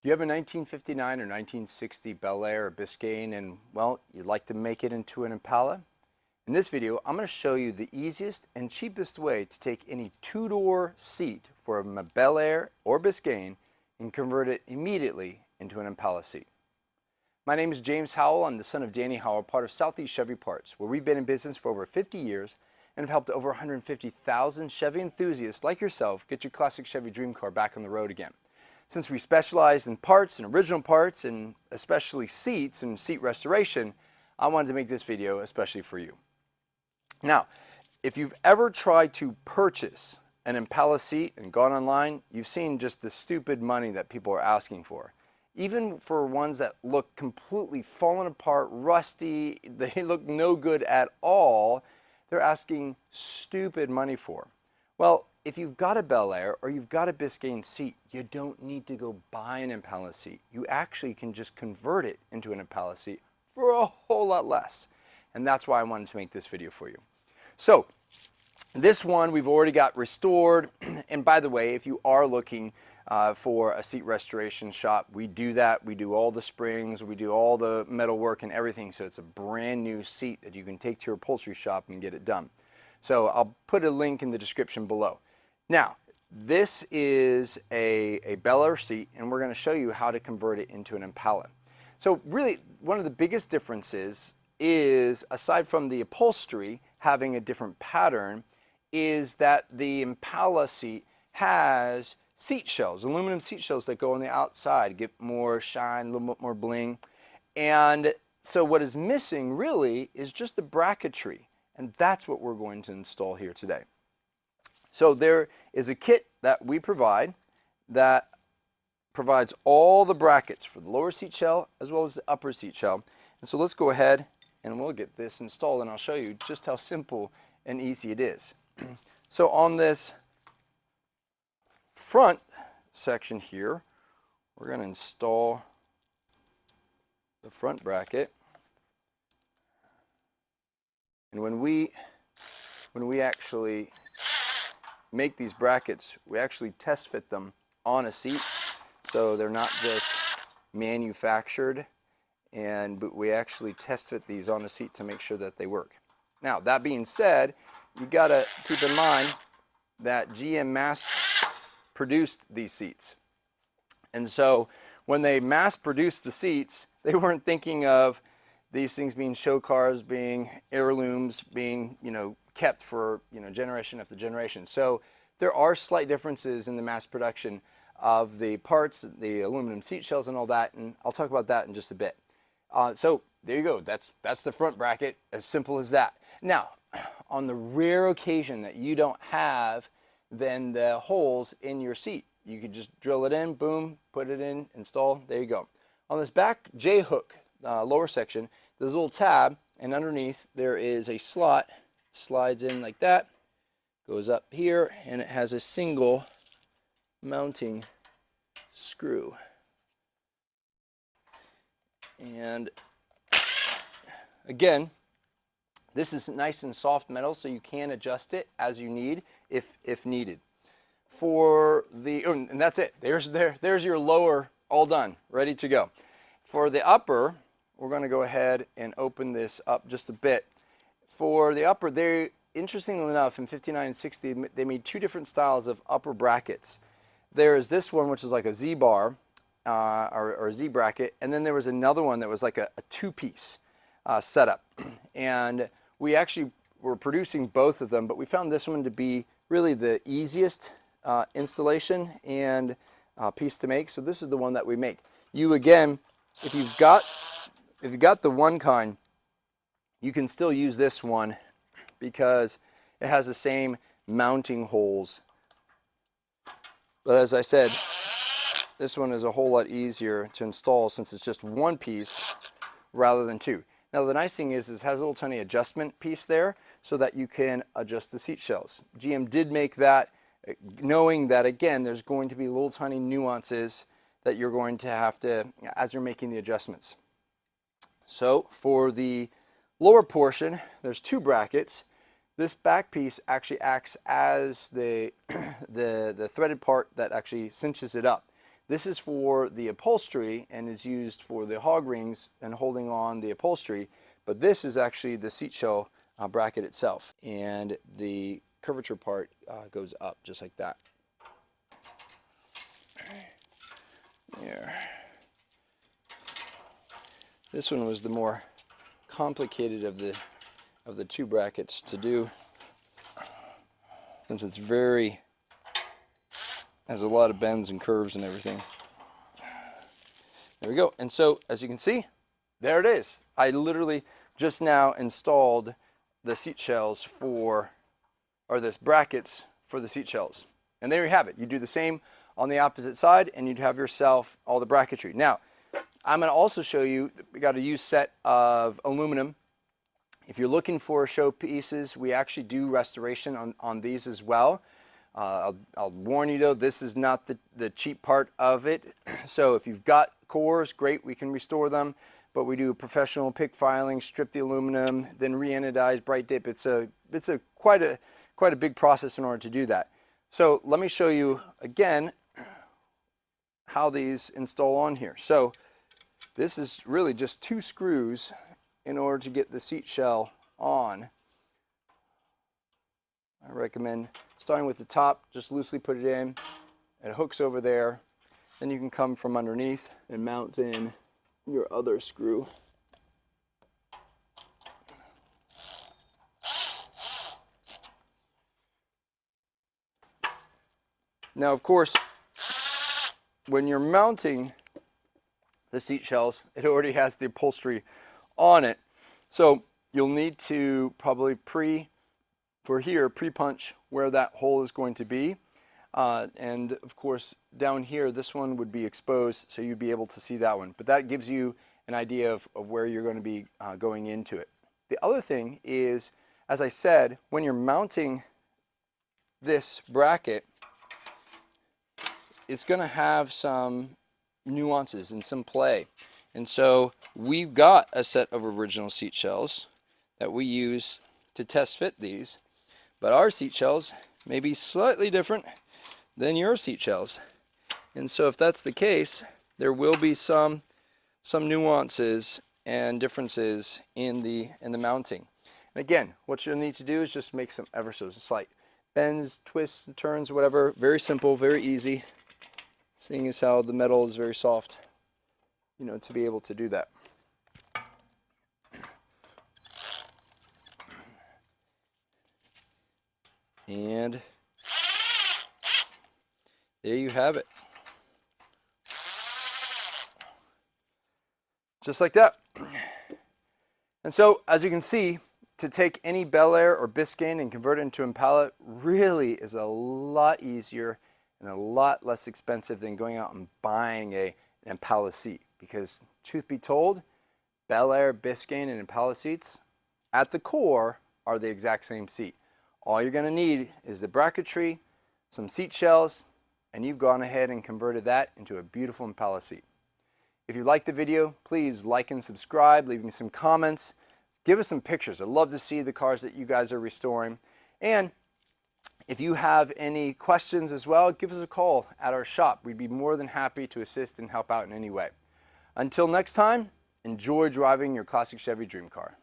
Do you have a 1959 or 1960 Bel Air or Biscayne and, well, you'd like to make it into an Impala? In this video, I'm going to show you the easiest and cheapest way to take any two-door seat for a Bel Air or Biscayne and convert it immediately into an Impala seat. My name is James Howell. I'm the son of Danny Howell, part of Southeast Chevy Parts, where we've been in business for over 50 years and have helped over 150,000 Chevy enthusiasts like yourself get your classic Chevy dream car back on the road again. Since we specialize in parts and original parts and especially seats and seat restoration, I wanted to make this video especially for you. Now, if you've ever tried to purchase an Impala seat and gone online, you've seen just the stupid money that people are asking for. Even for ones that look completely fallen apart, rusty, they look no good at all, they're asking stupid money for. Well, if you've got a Bel Air or you've got a Biscayne seat, you don't need to go buy an Impala seat. You actually can just convert it into an Impala seat for a whole lot less. And that's why I wanted to make this video for you. So, this one we've already got restored. And by the way, if you are looking for a seat restoration shop, we do that. We do all the springs, we do all the metal work and everything. So it's a brand new seat that you can take to your upholstery shop and get it done. So I'll put a link in the description below. Now, this is a Bel Air seat, and we're going to show you how to convert it into an Impala. So really, one of the biggest differences is, aside from the upholstery having a different pattern, is that the Impala seat has seat shells, aluminum seat shells that go on the outside, get more shine, a little bit more bling. And so what is missing really is just the bracketry, and that's what we're going to install here today. So there is a kit that we provide that provides all the brackets for the lower seat shell as well as the upper seat shell. And so let's go ahead and we'll get this installed, and I'll show you just how simple and easy it is. So on this front section here, we're going to install the front bracket. And when we actually make these brackets, we actually test fit them on a seat, so they're not just manufactured, but we actually test fit these on a seat to make sure that they work. Now, that being said, you got to keep in mind that GM mass produced these seats, and so when they mass produced the seats, they weren't thinking of these things being show cars, being heirlooms, being kept for generation after generation. So there are slight differences in the mass production of the parts, the aluminum seat shells and all that, and I'll talk about that in just a bit. So there you go, that's the front bracket, as simple as that. Now, on the rare occasion that you don't have then the holes in your seat, you could just drill it in, boom, put it in, install, there you go. On this back J-hook lower section, there's a little tab, and underneath there is a slot, slides in like that, goes up here, and it has a single mounting screw. And again, this is nice and soft metal, so you can adjust it as you need if needed. For the, and that's it. There's your lower all done, ready to go. For the upper, we're going to go ahead and open this up just a bit. For the upper, they, interestingly enough, in 59 and 60, they made two different styles of upper brackets. There is this one, which is like a Z-bar or a Z-bracket, and then there was another one that was like a two-piece setup. And we actually were producing both of them, but we found this one to be really the easiest installation and piece to make. So this is the one that we make. You, again, if you've got the one kind, you can still use this one because it has the same mounting holes. But as I said, this one is a whole lot easier to install since it's just one piece rather than two. Now the nice thing is it has a little tiny adjustment piece there so that you can adjust the seat shells. GM did make that knowing that, again, there's going to be little tiny nuances that you're going to have to, as you're making the adjustments. So for the lower portion, there's two brackets. This back piece actually acts as the threaded part that actually cinches it up. This is for the upholstery and is used for the hog rings and holding on the upholstery, but this is actually the seat shell bracket itself, and the curvature part goes up just like that. There. This one was the more complicated of the two brackets to do, since it's has a lot of bends and curves and everything. There we go. And so, as you can see, there it is. I literally just now installed the seat shells or the brackets for the seat shells. And there you have it. You do the same on the opposite side, and you'd have yourself all the bracketry. Now, I'm going to also show you, we got a used set of aluminum. If you're looking for show pieces, we actually do restoration on these as well. I'll warn you though, this is not the cheap part of it. So if you've got cores, great, we can restore them. But we do professional pick filing, strip the aluminum, then re-anodize, bright dip. It's quite a big process in order to do that. So let me show you again how these install on here. So this is really just 2 screws in order to get the seat shell on. I recommend starting with the top, just loosely put it in. It hooks over there. Then you can come from underneath and mount in your other screw. Now, of course, when you're mounting the seat shells, it already has the upholstery on it. So you'll need to probably pre-punch where that hole is going to be. And of course, down here, this one would be exposed, so you'd be able to see that one. But that gives you an idea of where you're going to be going into it. The other thing is, as I said, when you're mounting this bracket, it's going to have some nuances and some play. And so we've got a set of original seat shells that we use to test fit these, but our seat shells may be slightly different than your seat shells. And so if that's the case, there will be some nuances and differences in the mounting. And again, what you'll need to do is just make some ever so slight bends, twists, turns, whatever. Very simple, very easy. Seeing as how the metal is very soft, you know, to be able to do that. And there you have it. Just like that. And so, as you can see, to take any Bel Air or Biscayne and convert it into Impala really is a lot easier and a lot less expensive than going out and buying an Impala seat. Because truth be told, Bel Air, Biscayne, and Impala seats at the core are the exact same seat. All you're going to need is the bracketry, some seat shells, and you've gone ahead and converted that into a beautiful Impala seat. If you liked the video, please like and subscribe, leave me some comments, give us some pictures. I'd love to see the cars that you guys are restoring. And if you have any questions as well, give us a call at our shop. We'd be more than happy to assist and help out in any way. Until next time, enjoy driving your classic Chevy dream car.